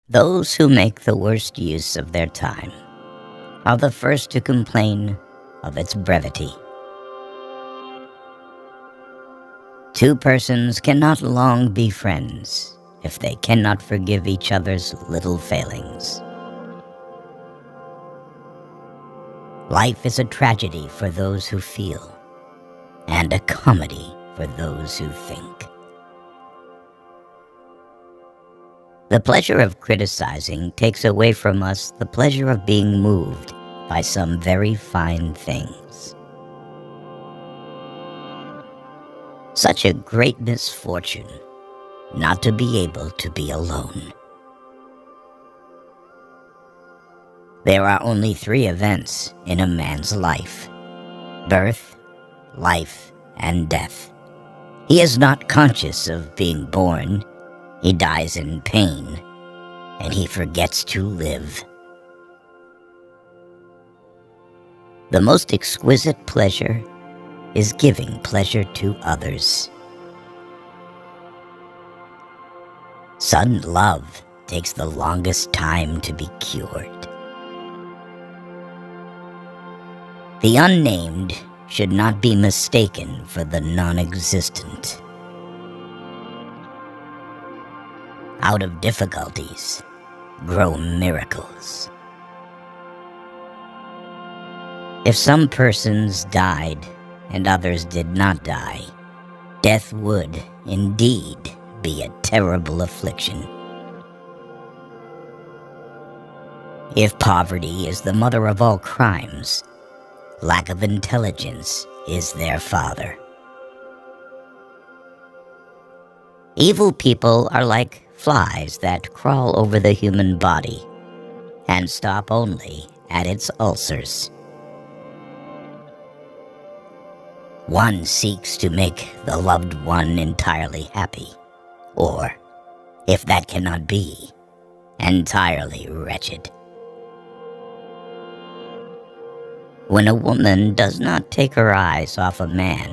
Those who make the worst use of their time are the first to complain of its brevity. Two persons cannot long be friends if they cannot forgive each other's little failings. Life is a tragedy for those who feel, and a comedy for those who think. The pleasure of criticizing takes away from us the pleasure of being moved by some very fine things. Such a great misfortune not to be able to be alone. There are only 3 events in a man's life: birth, life, and death. He is not conscious of being born. He dies in pain, and he forgets to live. The most exquisite pleasure is giving pleasure to others. Sudden love takes the longest time to be cured. The unnamed should not be mistaken for the non-existent. Out of difficulties grow miracles. If some persons died and others did not die, death would, indeed, be a terrible affliction. If poverty is the mother of all crimes, lack of intelligence is their father. Evil people are like flies that crawl over the human body and stop only at its ulcers. One seeks to make the loved one entirely happy, or, if that cannot be, entirely wretched. When a woman does not take her eyes off a man,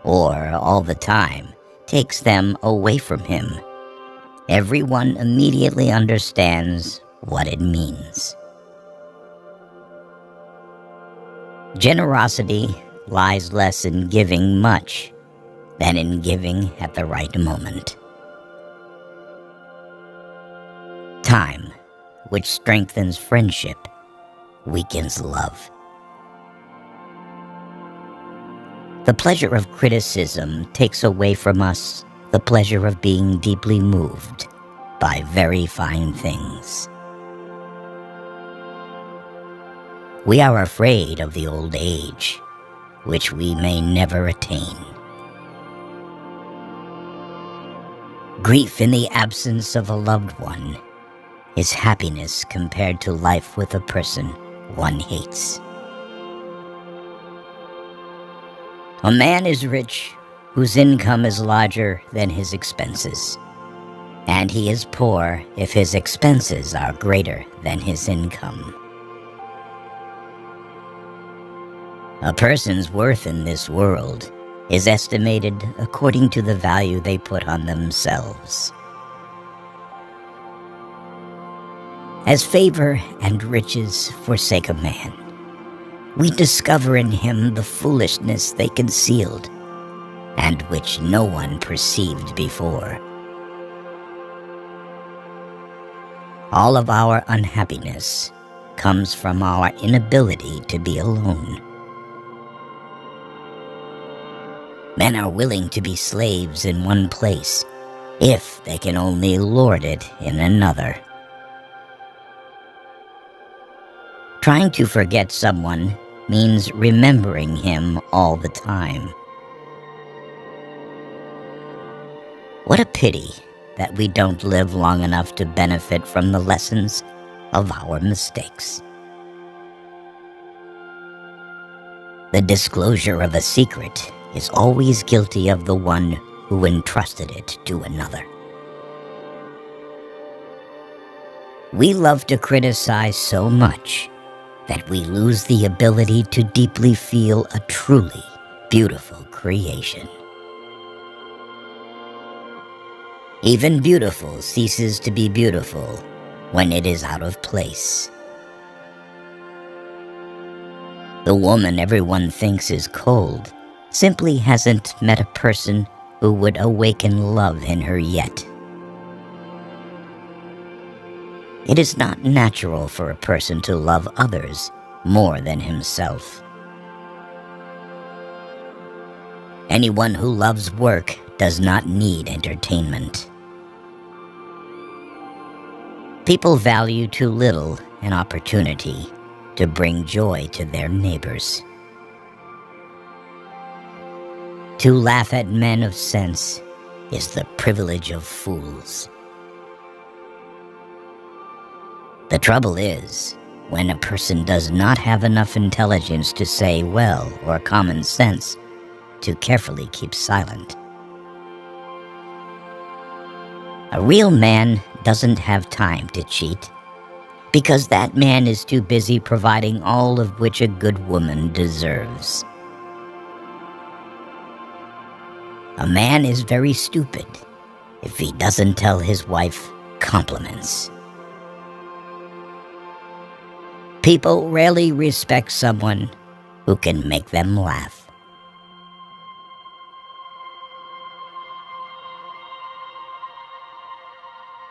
or all the time takes them away from him, everyone immediately understands what it means. Generosity lies less in giving much than in giving at the right moment. Time, which strengthens friendship, weakens love. The pleasure of criticism takes away from us the pleasure of being deeply moved by very fine things. We are afraid of the old age, which we may never attain. Grief in the absence of a loved one is happiness compared to life with a person one hates. A man is rich whose income is larger than his expenses, and he is poor if his expenses are greater than his income. A person's worth in this world is estimated according to the value they put on themselves. As favor and riches forsake a man, we discover in him the foolishness they concealed, and which no one perceived before. All of our unhappiness comes from our inability to be alone. Men are willing to be slaves in one place if they can only lord it in another. Trying to forget someone means remembering him all the time. What a pity that we don't live long enough to benefit from the lessons of our mistakes. The disclosure of a secret is always guilty of the one who entrusted it to another. We love to criticize so much that we lose the ability to deeply feel a truly beautiful creation. Even beautiful ceases to be beautiful when it is out of place. The woman everyone thinks is cold simply hasn't met a person who would awaken love in her yet. It is not natural for a person to love others more than himself. Anyone who loves work does not need entertainment. People value too little an opportunity to bring joy to their neighbors. To laugh at men of sense is the privilege of fools. The trouble is, when a person does not have enough intelligence to say well or common sense to carefully keep silent. A real man doesn't have time to cheat, because that man is too busy providing all of which a good woman deserves. A man is very stupid if he doesn't tell his wife compliments. People rarely respect someone who can make them laugh.